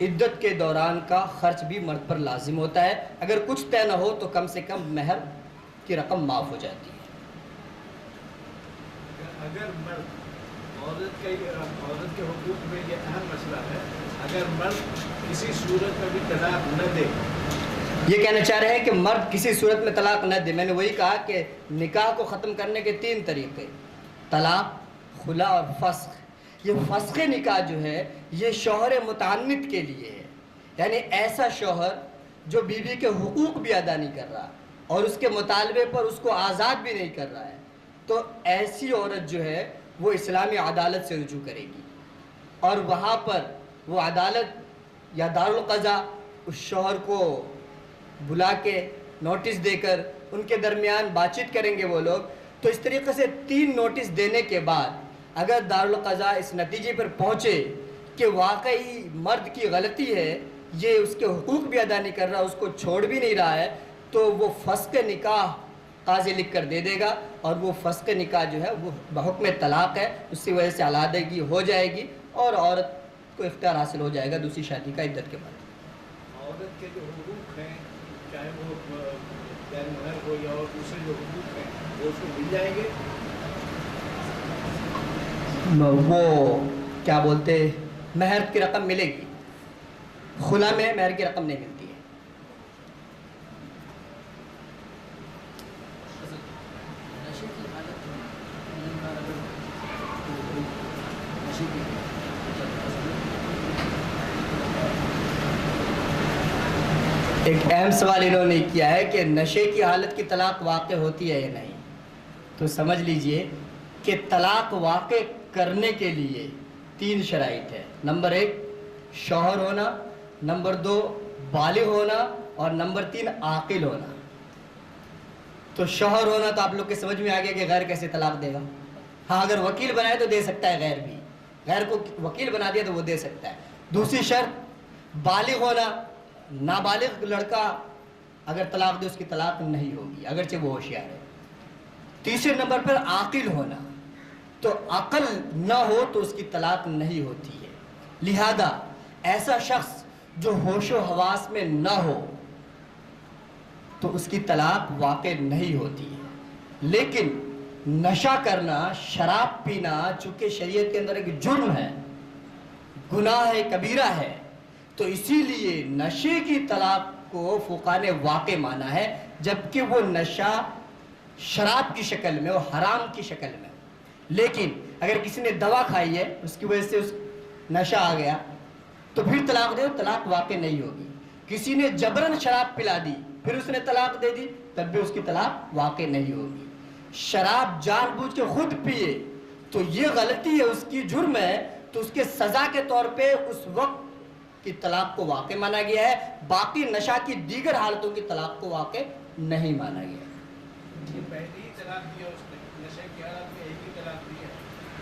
عدت کے دوران کا خرچ بھی مرد پر لازم ہوتا ہے. اگر کچھ طے نہ ہو تو کم سے کم مہر کی رقم معاف ہو جاتی ہے. اگر مرد عورت کے حقوق میں یہ اہم مسئلہ ہے, اگر مرد کسی صورت میں بھی طلاق نہ دے, یہ کہنا چاہ رہے ہیں کہ مرد کسی صورت میں طلاق نہ دے. میں نے وہی کہا کہ نکاح کو ختم کرنے کے 3 طریقے, طلاق, خلا اور فسخ. یہ فسخ نکاح جو ہے یہ شوہر متعنت کے لیے ہے, یعنی ایسا شوہر جو بیوی کے حقوق بھی ادا نہیں کر رہا اور اس کے مطالبے پر اس کو آزاد بھی نہیں کر رہا ہے. تو ایسی عورت جو ہے وہ اسلامی عدالت سے رجوع کرے گی اور وہاں پر وہ عدالت یا دارالقضاء اس شوہر کو بلا کے نوٹس دے کر ان کے درمیان بات چیت کریں گے وہ لوگ. تو اس طریقے سے 3 نوٹس دینے کے بعد اگر دارالقضاء اس نتیجے پر پہنچے کہ واقعی مرد کی غلطی ہے, یہ اس کے حقوق بھی ادا نہیں کر رہا, اس کو چھوڑ بھی نہیں رہا ہے, تو وہ فسخ نکاح قاضی لکھ کر دے دے گا اور وہ فسخ نکاح جو ہے وہ بحکم طلاق ہے. اس کی وجہ سے علیحدگی ہو جائے گی اور عورت کو اختیار حاصل ہو جائے گا دوسری شادی کا عدت کے بعد. عورت کے جو حقوق ہیں, چاہے وہ غیر مہر ہو یا اور دوسرے جو حقوق ہیں, وہ اس کو مل جائیں گے. وہ کیا بولتے مہر کی رقم ملے گی, خلا میں مہر کی رقم نہیں ملتی ہے. ایک اہم سوال انہوں نے کیا ہے کہ نشے کی حالت کی طلاق واقع ہوتی ہے یا نہیں. تو سمجھ لیجئے کہ طلاق واقع کرنے کے لیے 3 شرائط ہے. نمبر 1 شوہر ہونا, نمبر 2 بالغ ہونا اور نمبر 3 عاقل ہونا. تو شوہر ہونا تو آپ لوگ کے سمجھ میں آ گیا کہ غیر کیسے طلاق دے گا. ہاں اگر وکیل بنائے تو دے سکتا ہے, غیر بھی, غیر کو وکیل بنا دیا تو وہ دے سکتا ہے. دوسری شرط بالغ ہونا, نابالغ لڑکا اگر طلاق دے اس کی طلاق نہیں ہوگی اگرچہ وہ ہوشیار ہے. تیسرے نمبر پر عاقل ہونا, تو عقل نہ ہو تو اس کی طلاق نہیں ہوتی ہے. لہذا ایسا شخص جو ہوش و حواس میں نہ ہو تو اس کی طلاق واقع نہیں ہوتی ہے. لیکن نشہ کرنا, شراب پینا چونکہ شریعت کے اندر ایک جرم ہے, گناہ ہے, کبیرہ ہے, تو اسی لیے نشے کی طلاق کو فقہاء نے واقع مانا ہے, جبکہ وہ نشہ شراب کی شکل میں اور حرام کی شکل میں. لیکن اگر کسی نے دوا کھائی ہے اس کی وجہ سے اس نشہ آ گیا تو پھر طلاق دے, طلاق واقع نہیں ہوگی. کسی نے جبرن شراب پلا دی پھر اس نے طلاق دے دی تب بھی اس کی طلاق واقع نہیں ہوگی. شراب جان بوجھ کے خود پیے تو یہ غلطی ہے, اس کی جرم ہے, تو اس کے سزا کے طور پہ اس وقت کی طلاق کو واقع مانا گیا ہے. باقی نشہ کی دیگر حالتوں کی طلاق کو واقع نہیں مانا گیا. پہلی ہی طلاق دیا اس نے, نشے کی حالت میں ایک ہی طلاق دی ہے,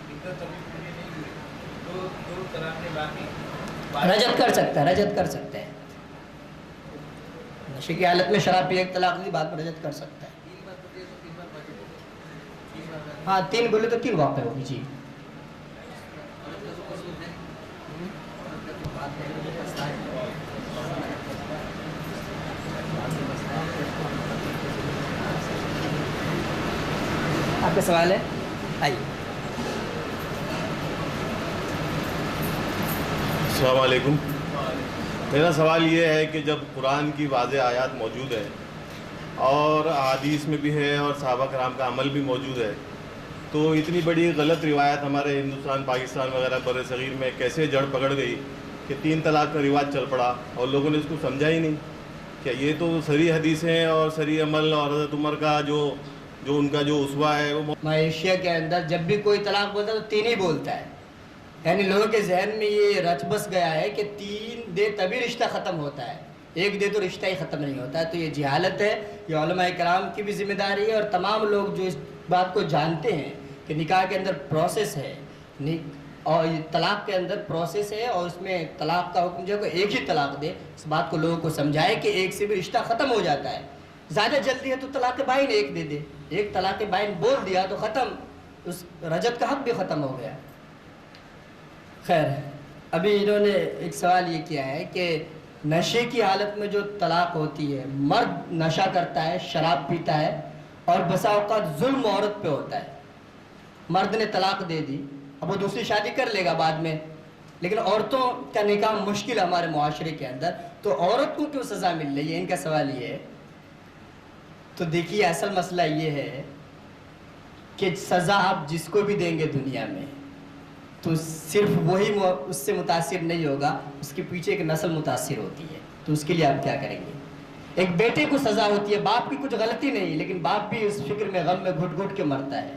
عدت ابھی پوری نہیں ہوئی, 2 طلاقیں باقی. رجت کر سکتا ہے، رجت کر سکتے ہیں. نشے کی حالت میں شراب پی ایک طلاق دی، بعد میں رجت کر سکتا ہے. ہاں 3 بولے تو 3 واقع ہوگی. جی آپ کا سوال ہے؟ آئیے. السلام علیکم. میرا سوال یہ ہے کہ جب قرآن کی واضح آیات موجود ہے اور احادیث میں بھی ہے اور صحابہ کرام کا عمل بھی موجود ہے، تو اتنی بڑی غلط روایت ہمارے ہندوستان، پاکستان وغیرہ بر صغیر میں کیسے جڑ پکڑ گئی کہ 3 طلاق کا رواج چل پڑا اور لوگوں نے اس کو سمجھا ہی نہیں؟ کیا یہ تو صریح حدیثیں اور صریح عمل اور حضرت عمر کا جو ان کا جو اسوہ ہے وہ ملیشیا کے اندر جب بھی کوئی طلاق بولتا ہے تو 3 ہی بولتا ہے. یعنی لوگوں کے ذہن میں یہ رچ بس گیا ہے کہ 3 دے تبھی رشتہ ختم ہوتا ہے، 1 دے تو رشتہ ہی ختم نہیں ہوتا ہے. تو یہ جہالت ہے. یہ علماء کرام کی بھی ذمہ داری ہے اور تمام لوگ جو اس بات کو جانتے ہیں کہ نکاح کے اندر پروسیس ہے اور طلاق کے اندر پروسیس ہے اور اس میں طلاق کا حکم جو ہے ایک ہی طلاق دے، اس بات کو لوگوں کو سمجھائے کہ ایک سے بھی رشتہ ختم ہو جاتا ہے. زیادہ جلدی ہے تو طلاق بائن 1 دے دے، 1 طلاق بائن بول دیا تو ختم، اس رجت کا حق بھی ختم ہو گیا. خیر ہے. ابھی انہوں نے ایک سوال یہ کیا ہے کہ نشے کی حالت میں جو طلاق ہوتی ہے، مرد نشہ کرتا ہے، شراب پیتا ہے اور بسا اوقات ظلم عورت پہ ہوتا ہے. مرد نے طلاق دے دی، اب وہ دوسری شادی کر لے گا بعد میں، لیکن عورتوں کا نکاح مشکل ہمارے معاشرے کے اندر، تو عورت کو کیوں سزا مل رہی ہے؟ ان کا سوال یہ ہے. تو دیکھیے اصل مسئلہ یہ ہے کہ سزا آپ جس کو بھی دیں گے دنیا میں تو صرف وہی اس سے متاثر نہیں ہوگا، اس کے پیچھے ایک نسل متاثر ہوتی ہے. تو اس کے لیے آپ کیا کریں گے؟ ایک بیٹے کو سزا ہوتی ہے، باپ کی کچھ غلطی نہیں لیکن باپ بھی اس فکر میں غم میں گھٹ گھٹ کے مرتا ہے.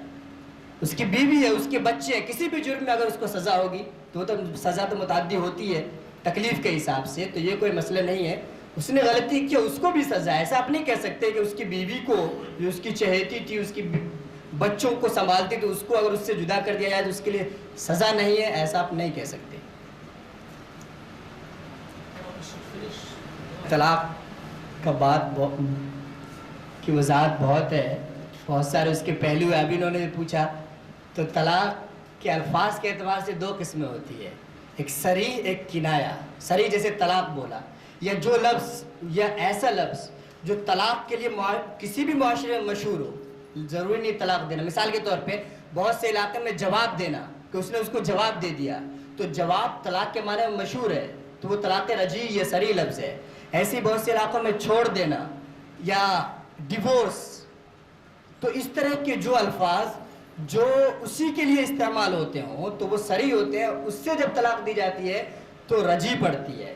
اس کی بیوی ہے، اس کے بچے ہیں، کسی بھی جرم میں اگر اس کو سزا ہوگی تو سزا تو متعدی ہوتی ہے تکلیف کے حساب سے. تو یہ کوئی مسئلہ نہیں ہے. اس نے غلطی کی، اس کو بھی سزا ہے. ایسا آپ نہیں کہہ سکتے کہ اس کی بیوی کو جو اس کی چہیتی تھی، اس کی بچوں کو سنبھالتی تو اس کو اگر اس سے جدا کر دیا جائے تو اس کے لیے سزا نہیں ہے، ایسا آپ نہیں کہہ سکتے. طلاق کا بات کی وضاحت بہت ہے، بہت سارے اس کے پہلو ہیں. ابھی انہوں نے پوچھا تو طلاق کے الفاظ کے اعتبار سے 2 قسمیں ہوتی ہے، ایک صریح ایک کنایا. صریح جیسے طلاق بولا، یا جو لفظ یا ایسا لفظ جو طلاق کے لیے کسی بھی معاشرے میں مشہور ہو، ضروری نہیں طلاق دینا. مثال کے طور پہ بہت سے علاقے میں جواب دینا، کہ اس نے اس کو جواب دے دیا، تو جواب طلاق کے معنی میں مشہور ہے، تو وہ طلاق رجعی یا صریح لفظ ہے. ایسے بہت سے علاقوں میں چھوڑ دینا یا ڈیورس. تو اس طرح کے جو الفاظ جو اسی کے لیے استعمال ہوتے ہوں تو وہ صریح ہوتے ہیں. اس سے جب طلاق دی جاتی ہے تو رجعی پڑتی ہے.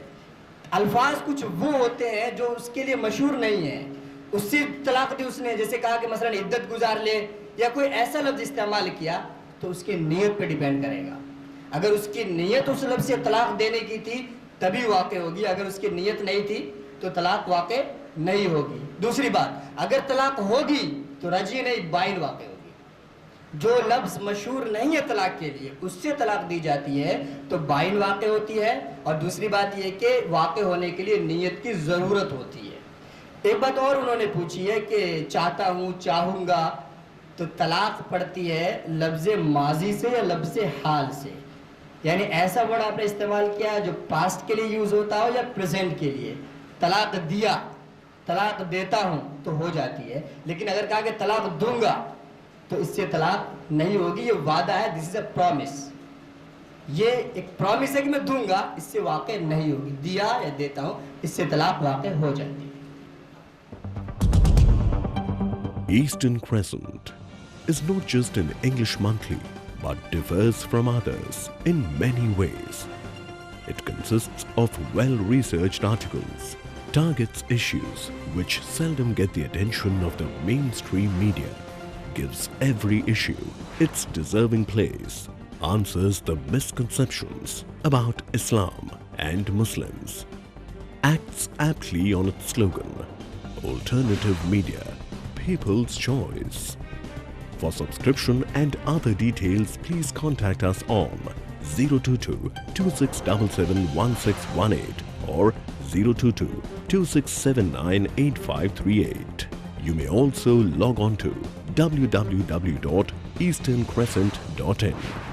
الفاظ کچھ وہ ہوتے ہیں جو اس کے لیے مشہور نہیں ہیں، اس سے طلاق دی اس نے، جیسے کہا کہ مثلا عدت گزار لے یا کوئی ایسا لفظ استعمال کیا، تو اس کی نیت پہ ڈیپینڈ کرے گا. اگر اس کی نیت اس لفظ سے طلاق دینے کی تھی تبھی واقع ہوگی، اگر اس کی نیت نہیں تھی تو طلاق واقع نہیں ہوگی. دوسری بات، اگر طلاق ہوگی تو رجعی نہیں بائن واقع ہوگی. جو لفظ مشہور نہیں ہے طلاق کے لیے اس سے طلاق دی جاتی ہے تو بائن واقع ہوتی ہے. اور دوسری بات یہ کہ واقع ہونے کے لیے نیت کی ضرورت ہوتی ہے. ایک بات اور انہوں نے پوچھی ہے کہ چاہتا ہوں، چاہوں گا، تو طلاق پڑتی ہے لفظ ماضی سے یا لفظ حال سے؟ یعنی ایسا ورڈ آپ نے استعمال کیا جو پاسٹ کے لیے یوز ہوتا ہو یا پریزنٹ کے لیے. طلاق دیا، طلاق دیتا ہوں تو ہو جاتی ہے، لیکن اگر کہا کہ طلاق دوں گا تو اس سے طلاق نہیں ہوگی. یہ وعدہ ہے، دس از اے پرومس. یہ ایک پرومس ہے کہ میں دوں گا، اس سے واقع نہیں ہوگی. دیا یا دیتا ہوں، اس سے طلاق واقع ہو جاتی ہے. Eastern Crescent is not just an English monthly, but differs from others in many ways. It consists of well-researched articles, targets issues which seldom get the attention of the mainstream media, gives every issue its deserving place, answers the misconceptions about Islam and Muslims, acts aptly on its slogan, Alternative Media, People's Choice. For subscription and other details, please contact us on 022 2677 1618 or 022 2679 8538. You may also log on to www.easterncrescent.in.